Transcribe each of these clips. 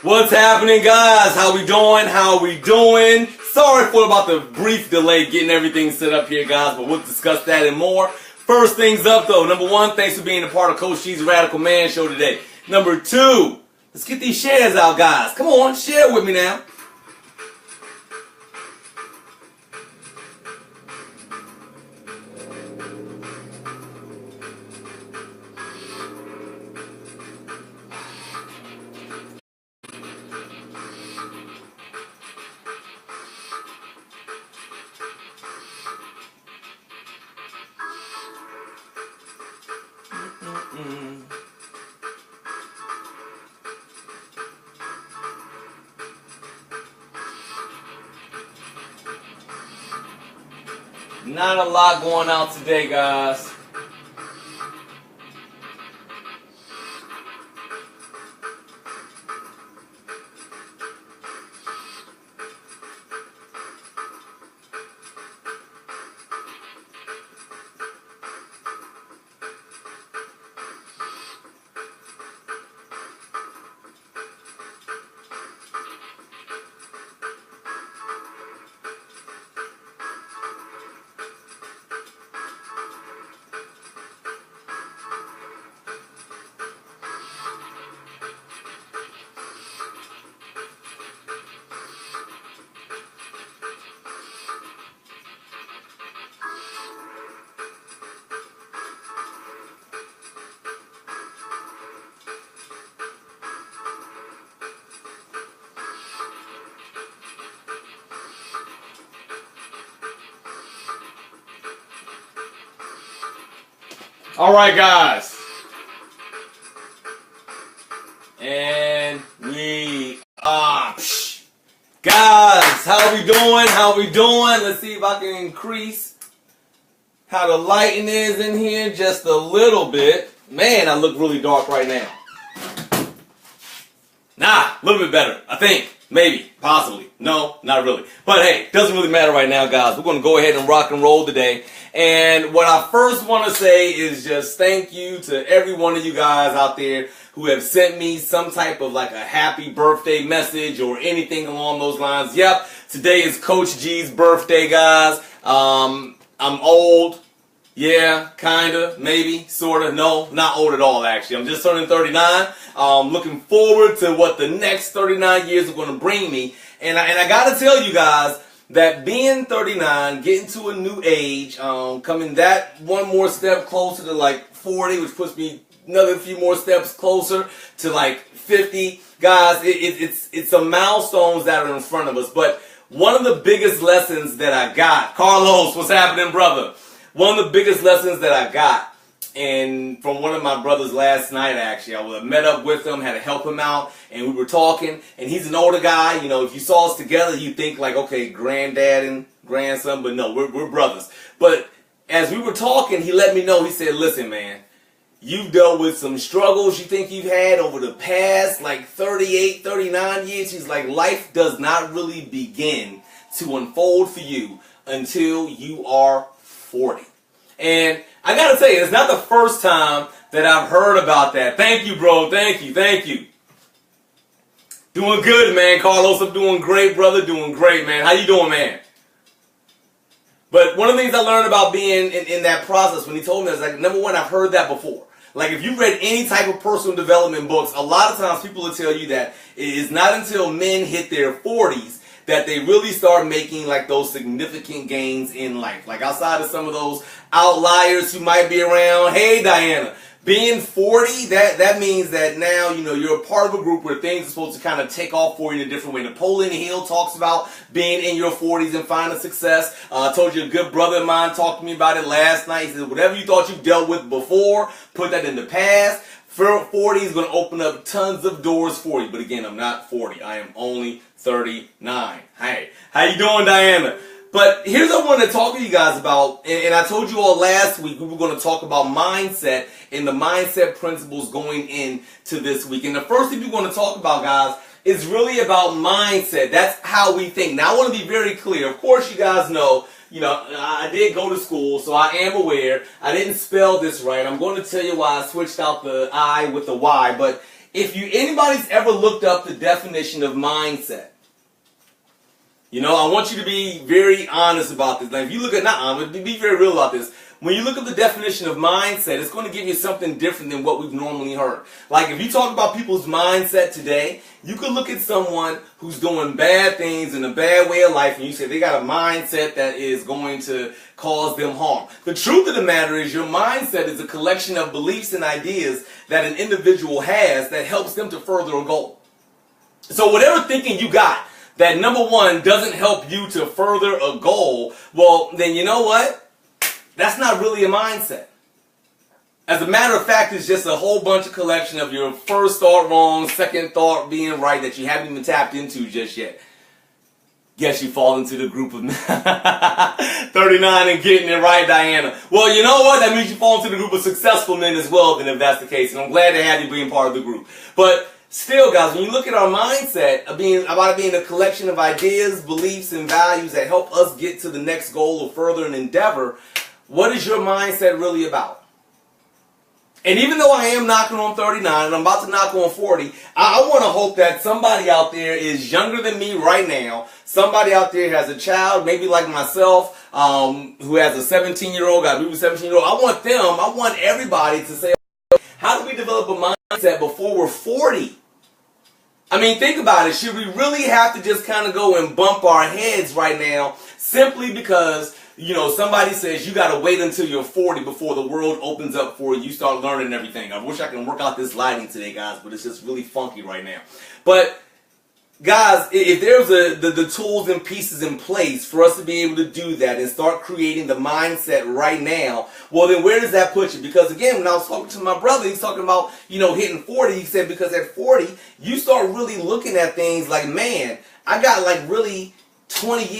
What's happening, guys? How we doing? How we doing? Sorry for about the brief delay getting everything set up here, guys, but we'll discuss that and more. First things up, though. Number one, thanks for being a part of Coach G's Radical Man Show today. Number two, let's get these shares out, guys. Come on, share with me now. Not a lot going out today, guys. All right, guys. And we are. Guys, how we doing? How we doing? Let's see if I can increase how the lighting is in here just a little bit. Man, I look really dark right now. Nah, a little bit better, I think. Maybe, possibly. No, not really. But hey, doesn't really matter right now, guys. We're going to go ahead and rock and roll today. And what I first want to say is just thank you to every one of you guys out there who have sent me some type of like a happy birthday message or anything along those lines. Yep, today is Coach G's birthday, guys. I'm old. Yeah, kinda, maybe, sorta. No, not old at all, actually. I'm just turning 39. Looking forward to what the next 39 years are going to bring me. And I gotta tell you guys that being 39, getting to a new age, coming that one more step closer to like 40, which puts me another few more steps closer to like 50. Guys, it's some milestones that are in front of us. But one of the biggest lessons that I got, Carlos, what's happening, brother? One of the biggest lessons that I got, and from one of my brothers last night, actually, I met up with him, had to help him out, and we were talking, and he's an older guy. You know, if you saw us together, you think like, okay, granddad and grandson, but no, we're brothers. But as we were talking, he let me know, he said, listen, man, you've dealt with some struggles you think you've had over the past, like 38, 39 years. He's like, life does not really begin to unfold for you until you are 40. And I gotta tell you, it's not the first time that I've heard about that. Thank you, bro. Thank you. Thank you. Doing good, man. Carlos, I'm doing great, brother. Doing great, man. How you doing, man? But one of the things I learned about being in that process when he told me, I was like, number one, I've heard that before. Like, if you've read any type of personal development books, a lot of times people will tell you that it is not until men hit their 40s that they really start making like those significant gains in life. Like outside of some of those outliers who might be around. Hey, Diana, being 40, that means that now, you know, you're a part of a group where things are supposed to kind of take off for you in a different way. Napoleon Hill talks about being in your 40s and finding success. I told you a good brother of mine talked to me about it last night. He said, whatever you thought you dealt with before, put that in the past. 40 is going to open up tons of doors for you. But again, I'm not 40. I am only 39. Hey, how you doing, Diana? But here's what I want to talk to you guys about, and I told you all last week we were going to talk about mindset and the mindset principles going into this week. And the first thing we're going to talk about, guys, is really about mindset. That's how we think. Now, I want to be very clear. Of course, you guys know, I did go to school, so I am aware. I didn't spell this right. I'm going to tell you why I switched out the I with the Y, but if anybody's ever looked up the definition of mindset, you know, I want you to be very honest about this. Now, if you look at, be very real about this. When you look at the definition of mindset, it's going to give you something different than what we've normally heard. Like, if you talk about people's mindset today, you could look at someone who's doing bad things in a bad way of life, and you say they got a mindset that is going to cause them harm. The truth of the matter is your mindset is a collection of beliefs and ideas that an individual has that helps them to further a goal. So whatever thinking you got that, number one, doesn't help you to further a goal, well, then you know what? That's not really a mindset. As a matter of fact, it's just a whole bunch of collection of your first thought wrong, second thought being right that you haven't even tapped into just yet. Guess you fall into the group of 39 and getting it right, Diana. Well, you know what? That means you fall into the group of successful men as well, then, if that's the case. And I'm glad to have you being part of the group. But still, guys, when you look at our mindset about it being a collection of ideas, beliefs, and values that help us get to the next goal or further an endeavor, what is your mindset really about? And even though I am knocking on 39 and I'm about to knock on 40, I want to hope that somebody out there is younger than me right now. Somebody out there has a child, maybe like myself, who has a 17-year-old, got a 17-year-old. I want everybody to say, how do we develop a mindset before we're 40? I mean, think about it. Should we really have to just kind of go and bump our heads right now simply because, you know, somebody says you got to wait until you're 40 before the world opens up for you, you start learning everything? I wish I can work out this lighting today, guys, but it's just really funky right now. But guys, if there's the tools and pieces in place for us to be able to do that and start creating the mindset right now, well, then where does that put you? Because again, when I was talking to my brother, he's talking about, you know, hitting 40. He said because at 40, you start really looking at things like, man, I got like really 25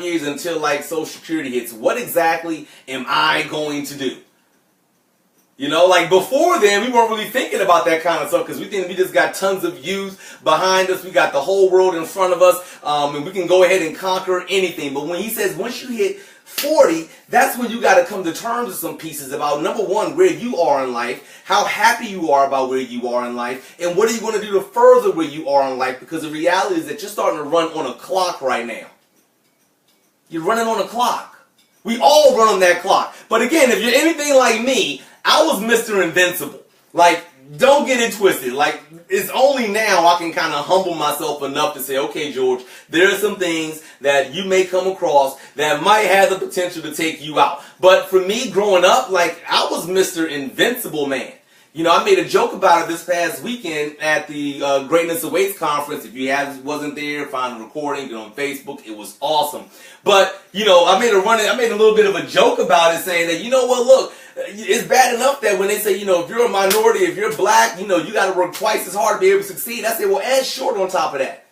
years until like Social Security hits. What exactly am I going to do? You know, like before then, we weren't really thinking about that kind of stuff because we think we just got tons of youth behind us. We got the whole world in front of us, and we can go ahead and conquer anything. But when he says once you hit 40, that's when you got to come to terms with some pieces about, number one, where you are in life, how happy you are about where you are in life, and what are you going to do to further where you are in life, because the reality is that you're starting to run on a clock right now. You're running on a clock. We all run on that clock. But again, if you're anything like me, I was Mr. Invincible. Like, don't get it twisted. Like, it's only now I can kind of humble myself enough to say, okay, George, there are some things that you may come across that might have the potential to take you out. But for me, growing up, like, I was Mr. Invincible, man. You know, I made a joke about it this past weekend at the Greatness Awaits conference. If you wasn't there, find a recording, get on Facebook. It was awesome. But, you know, I made a little bit of a joke about it, saying that, you know what, look, it's bad enough that when they say, you know, if you're a minority, if you're black, you know, you got to work twice as hard to be able to succeed. I say, well, add short on top of that.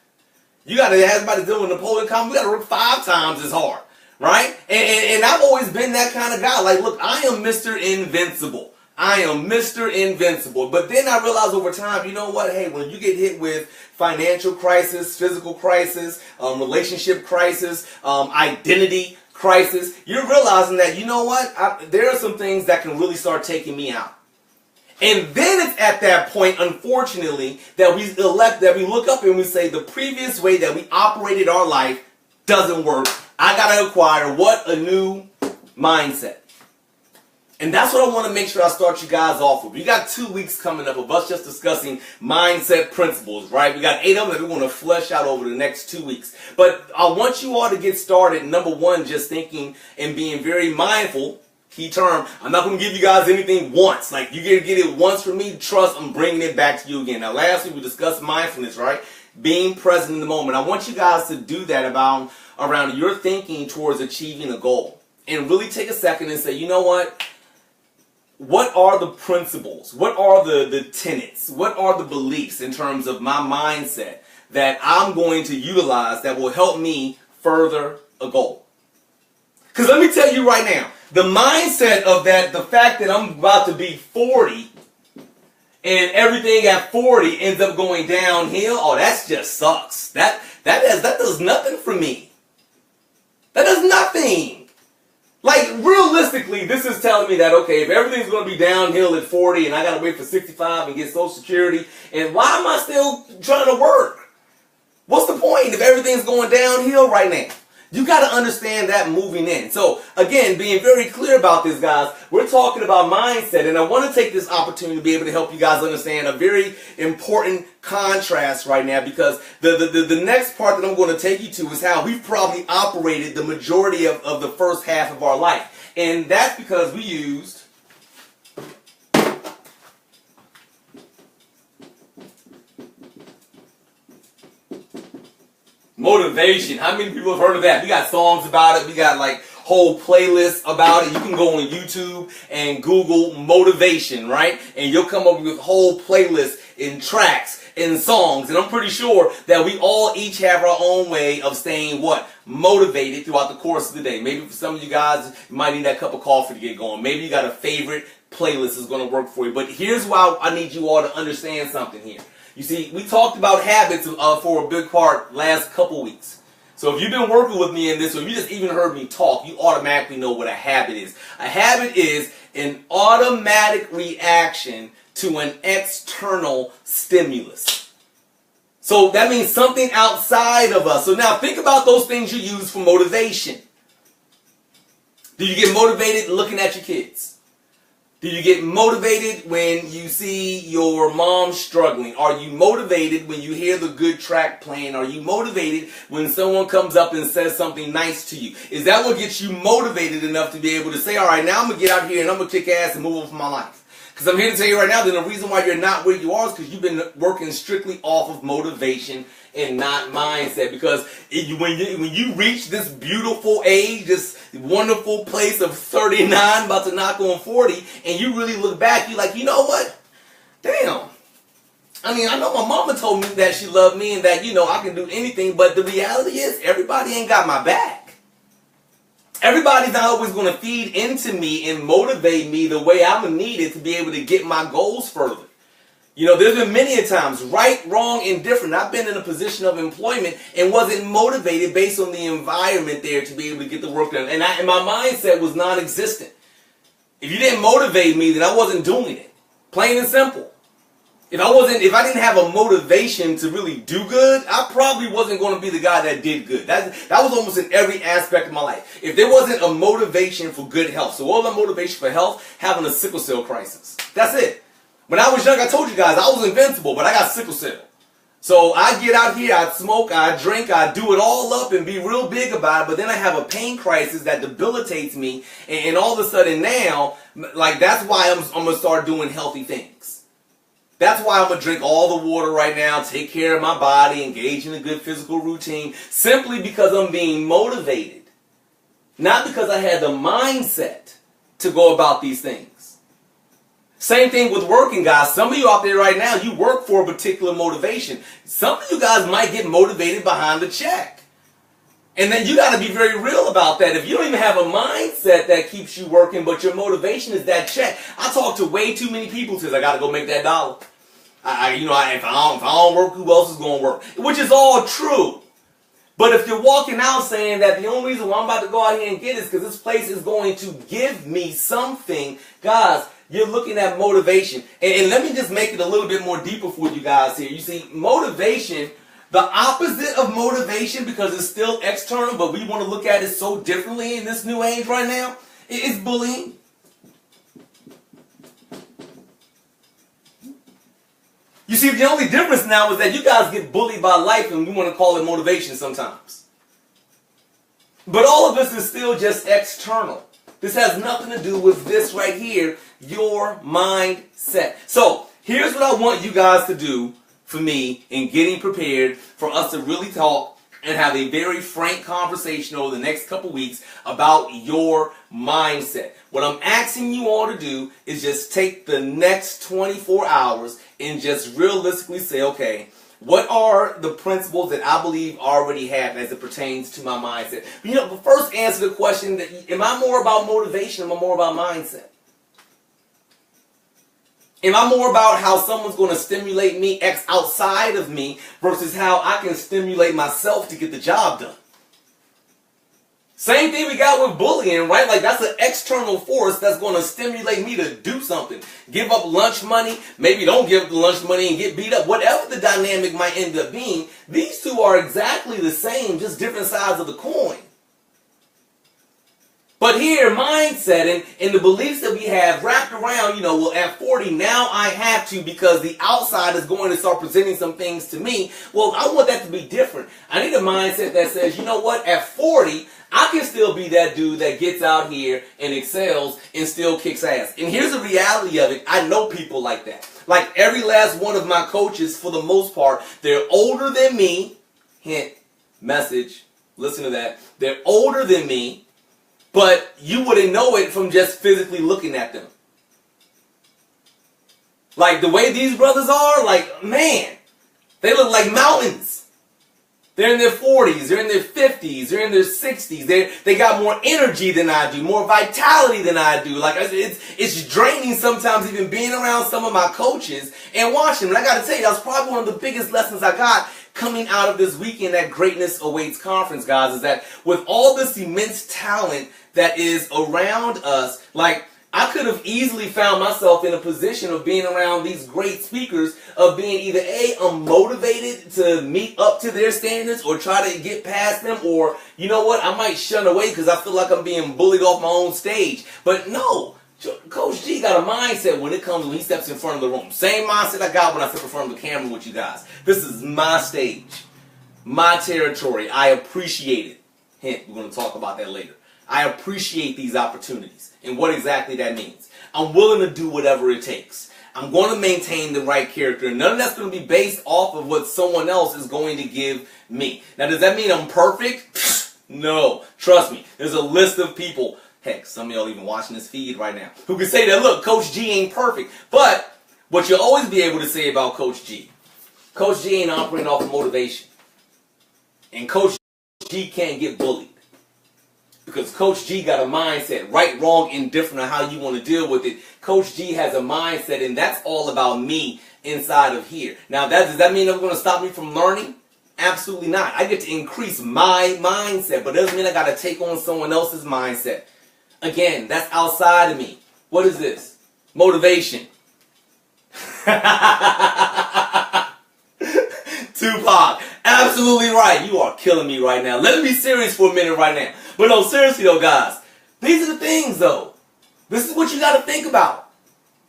You got to have somebody dealing with Napoleon Company. We got to work 5 times as hard, right? And I've always been that kind of guy. Like, look, I am Mr. Invincible. I am Mr. Invincible. But then I realized over time, you know what? Hey, when you get hit with financial crisis, physical crisis, relationship crisis, identity crisis, you're realizing that, you know what? There are some things that can really start taking me out. And then it's at that point, unfortunately, that we look up and we say the previous way that we operated our life doesn't work. I got to acquire what? A new mindset. And that's what I want to make sure I start you guys off with. We got 2 weeks coming up of us just discussing mindset principles, right? We got 8 of them that we want to flesh out over the next 2 weeks. But I want you all to get started, number one, just thinking and being very mindful. Key term, I'm not going to give you guys anything once. Like, you get it once from me, trust, I'm bringing it back to you again. Now, last week we discussed mindfulness, right? Being present in the moment. I want you guys to do that around your thinking towards achieving a goal. And really take a second and say, you know what? What are the principles? What are the tenets? What are the beliefs in terms of my mindset that I'm going to utilize that will help me further a goal? Because let me tell you right now, the mindset of that, the fact that I'm about to be 40 and everything at 40 ends up going downhill, oh, that just sucks. That does nothing for me. That does nothing. Like, realistically, this is telling me that, okay, if everything's going to be downhill at 40 and I got to wait for 65 and get Social Security, and why am I still trying to work? What's the point if everything's going downhill right now? You got to understand that moving in. So, again, being very clear about this, guys, we're talking about mindset, and I want to take this opportunity to be able to help you guys understand a very important contrast right now, because the next part that I'm going to take you to is how we've probably operated the majority of the first half of our life. And that's because we used motivation. How many people have heard of that? We got songs about it. We got like whole playlists about it. You can go on YouTube and Google motivation, right? And you'll come up with whole playlists and tracks and songs. And I'm pretty sure that we all each have our own way of staying what? Motivated throughout the course of the day. Maybe for some of you guys, you might need that cup of coffee to get going. Maybe you got a favorite playlist that's going to work for you. But here's why I need you all to understand something here. You see, we talked about habits for a big part last couple weeks. So if you've been working with me in this, or if you just even heard me talk, you automatically know what a habit is. A habit is an automatic reaction to an external stimulus. So that means something outside of us. So now think about those things you use for motivation. Do you get motivated looking at your kids? Do you get motivated when you see your mom struggling? Are you motivated when you hear the good track playing? Are you motivated when someone comes up and says something nice to you? Is that what gets you motivated enough to be able to say, all right, now I'm going to get out here and I'm going to kick ass and move on with my life? Because I'm here to tell you right now that the reason why you're not where you are is because you've been working strictly off of motivation and not mindset. Because when you reach this beautiful age, this wonderful place of 39, about to knock on 40, and you really look back, you're like, you know what? Damn. I mean, I know my mama told me that she loved me and that, you know, I can do anything, but the reality is everybody ain't got my back. Everybody's not always going to feed into me and motivate me the way I'm needed to be able to get my goals further. You know, there's been many a times, right, wrong, indifferent. I've been in a position of employment and wasn't motivated based on the environment there to be able to get the work done. And my mindset was non-existent. If you didn't motivate me, then I wasn't doing it. Plain and simple. If I didn't have a motivation to really do good, I probably wasn't going to be the guy that did good. That was almost in every aspect of my life. If there wasn't a motivation for good health, so what was my motivation for health? Having a sickle cell crisis. That's it. When I was young, I told you guys, I was invincible, but I got sickle cell. So I get out here, I smoke, I drink, I do it all up and be real big about it, but then I have a pain crisis that debilitates me, and all of a sudden now, like, that's why I'm going to start doing healthy things. That's why I'm going to drink all the water right now, take care of my body, engage in a good physical routine, simply because I'm being motivated. Not because I had the mindset to go about these things. Same thing with working, guys. Some of you out there right now, you work for a particular motivation. Some of you guys might get motivated behind the check. And then you got to be very real about that. If you don't even have a mindset that keeps you working, but your motivation is that check. I talk to way too many people who says, I got to go make that dollar. If I don't work, who else is going to work? Which is all true. But if you're walking out saying that the only reason why I'm about to go out here and get it is because this place is going to give me something, guys, you're looking at motivation. And let me just make it a little bit more deeper for you guys here. You see, motivation, the opposite of motivation, because it's still external, but we want to look at it so differently in this new age right now, is bullying. You see, the only difference now is that you guys get bullied by life and we want to call it motivation sometimes. But all of this is still just external. This has nothing to do with this right here, your mindset. So, here's what I want you guys to do for me in getting prepared for us to really talk and have a very frank conversation over the next couple weeks about your mindset. What I'm asking you all to do is just take the next 24 hours and just realistically say, okay, what are the principles that I believe I already have as it pertains to my mindset? But first answer the question, that am I more about motivation or am I more about mindset? Am I more about how someone's going to stimulate me outside of me versus how I can stimulate myself to get the job done? Same thing we got with bullying, right? Like that's an external force that's going to stimulate me to do something. Give up lunch money, maybe don't give up the lunch money and get beat up. Whatever the dynamic might end up being, these two are exactly the same, just different sides of the coin. But here, mindset and the beliefs that we have wrapped around, well, at 40, now I have to because the outside is going to start presenting some things to me. Well, I want that to be different. I need a mindset that says, you know what, at 40, I can still be that dude that gets out here and excels and still kicks ass. And here's the reality of it. I know people like that. Like every last one of my coaches, for the most part, they're older than me. Hint, message, listen to that. They're older than me. But you wouldn't know it from just physically looking at them. Like the way these brothers are, like, man, they look like mountains. They're in their 40s, they're in their 50s, they're in their 60s. They got more energy than I do, more vitality than I do. Like it's draining sometimes even being around some of my coaches and watching them. And I got to tell you, that's probably one of the biggest lessons I got coming out of this weekend at Greatness Awaits Conference, guys, is that with all this immense talent that is around us, like I could have easily found myself in a position of being around these great speakers, of being either A, unmotivated to meet up to their standards or try to get past them, or you know what, I might shun away because I feel like I'm being bullied off my own stage. But no, Coach G got a mindset when he steps in front of the room. Same mindset I got when I step in front of the camera with you guys. This is my stage, my territory. I appreciate it. Hint, we're going to talk about that later. I appreciate these opportunities and what exactly that means. I'm willing to do whatever it takes. I'm going to maintain the right character. None of that's going to be based off of what someone else is going to give me. Now, does that mean I'm perfect? No. Trust me. There's a list of people, heck, some of y'all even watching this feed right now, who can say that, look, Coach G ain't perfect. But what you'll always be able to say about Coach G ain't operating off of motivation. And Coach G can't get bullied. Because Coach G got a mindset, right, wrong, indifferent on how you want to deal with it. Coach G has a mindset, and that's all about me inside of here. Now, does that mean it's going to stop me from learning? Absolutely not. I get to increase my mindset, but it doesn't mean I got to take on someone else's mindset. Again, that's outside of me. What is this? Motivation. Tupac, absolutely right. You are killing me right now. Let me be serious for a minute right now. But no, seriously though, guys, these are the things though. This is what you got to think about.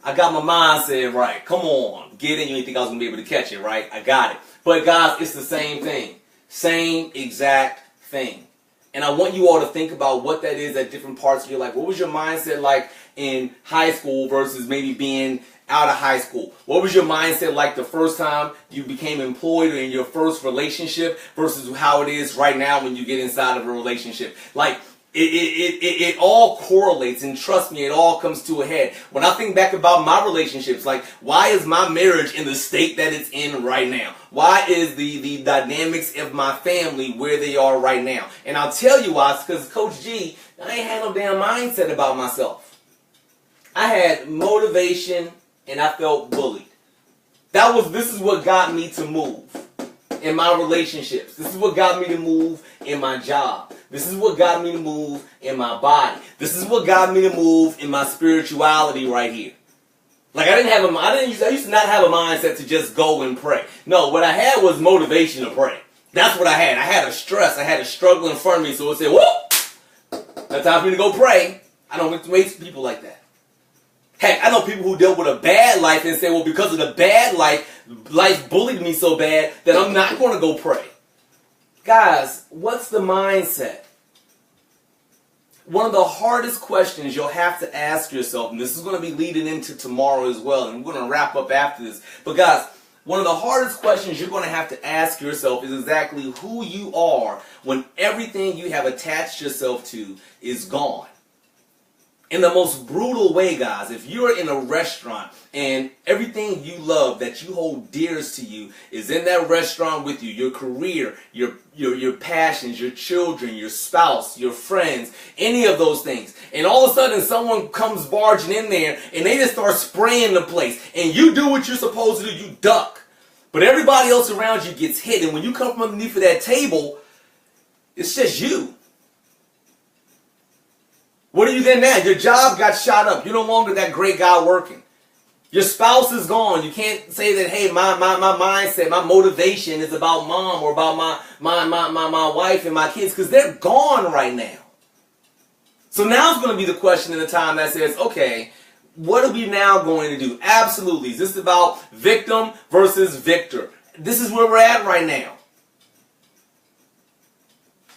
I got my mindset right. Come on, get in. You didn't think I was going to be able to catch it, right? I got it. But guys, it's the same thing. Same exact thing. And I want you all to think about what that is at different parts of your life. What was your mindset like in high school versus maybe being out of high school? What was your mindset like the first time you became employed or in your first relationship versus how it is right now when you get inside of a relationship? Like, it all correlates, and trust me, it all comes to a head. When I think back about my relationships, like, why is my marriage in the state that it's in right now? Why is the dynamics of my family where they are right now? And I'll tell you why. It's because Coach G, I ain't had no damn mindset about myself. I had motivation and I felt bullied. This is what got me to move in my relationships. This is what got me to move in my job. This is what got me to move in my body. This is what got me to move in my spirituality right here. Like I used to not have a mindset to just go and pray. No, what I had was motivation to pray. That's what I had. I had a stress. I had a struggle in front of me. So it said, whoop, that's time for me to go pray. I don't waste people like that. Heck, I know people who dealt with a bad life and say, well, because of the bad life bullied me so bad that I'm not going to go pray. Guys, what's the mindset? One of the hardest questions you'll have to ask yourself, and this is going to be leading into tomorrow as well, and we're going to wrap up after this. But guys, one of the hardest questions you're going to have to ask yourself is exactly who you are when everything you have attached yourself to is gone. In the most brutal way, guys, if you're in a restaurant and everything you love that you hold dearest to you is in that restaurant with you, your career, your passions, your children, your spouse, your friends, any of those things, and all of a sudden someone comes barging in there and they just start spraying the place, and you do what you're supposed to do, you duck, but everybody else around you gets hit, and when you come from underneath of that table, it's just you. What are you then now? Your job got shot up. You're no longer that great guy working. Your spouse is gone. You can't say that, hey, my mindset, my motivation is about mom or about my wife and my kids, because they're gone right now. So now it's going to be the question in the time that says, okay, what are we now going to do? Absolutely. This is about victim versus victor. This is where we're at right now.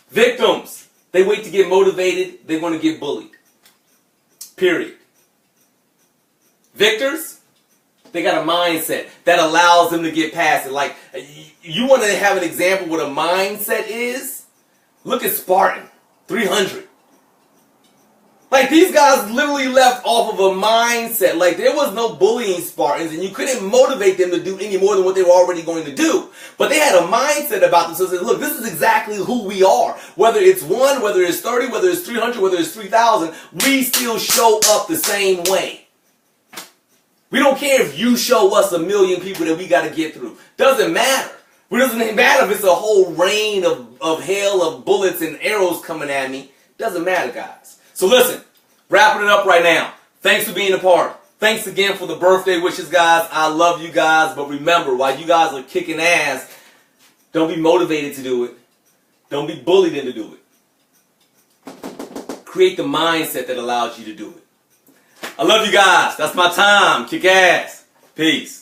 Victims, they wait to get motivated. They're going to get bullied. Period. Victors, they got a mindset that allows them to get past it. Like, you want to have an example what a mindset is? Look at Spartan, 300. Like, these guys literally left off of a mindset. Like, there was no bullying Spartans, and you couldn't motivate them to do any more than what they were already going to do. But they had a mindset about themselves. Look, this is exactly who we are. Whether it's 1, whether it's 30, whether it's 300, whether it's 3,000, we still show up the same way. We don't care if you show us 1 million people that we got to get through. Doesn't matter. It doesn't matter if it's a whole rain of hail of bullets and arrows coming at me. Doesn't matter, guys. So listen, wrapping it up right now. Thanks for being a part. Thanks again for the birthday wishes, guys. I love you guys. But remember, while you guys are kicking ass, don't be motivated to do it. Don't be bullied into do it. Create the mindset that allows you to do it. I love you guys. That's my time. Kick ass. Peace.